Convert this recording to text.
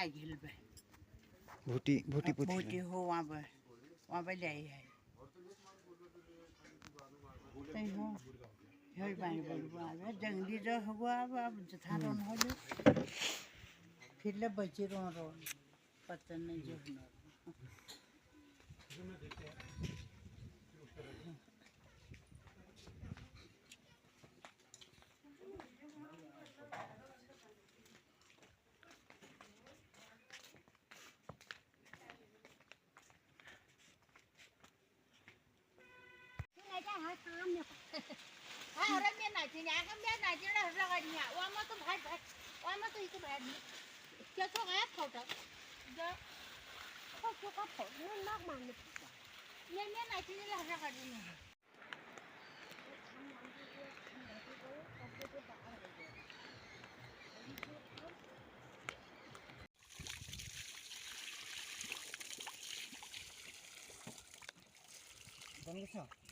लाई घेल बे भुटी भुटी भोटी पुती हो वहाँ पे लाई है तै हो हेल पानी बोलवा है जंगली जो हुआ अब जथा रोन हो जो फिर ले बची रो पता नहीं जो ना अरे मैं नाची ना का मैं नाची ना हर लगा दिया वो मैं तो इसे भाग क्या तो गया फोटो जो फोटो का फोटो ना मान ले मैं नाची ना हर लगा दिया बंगसा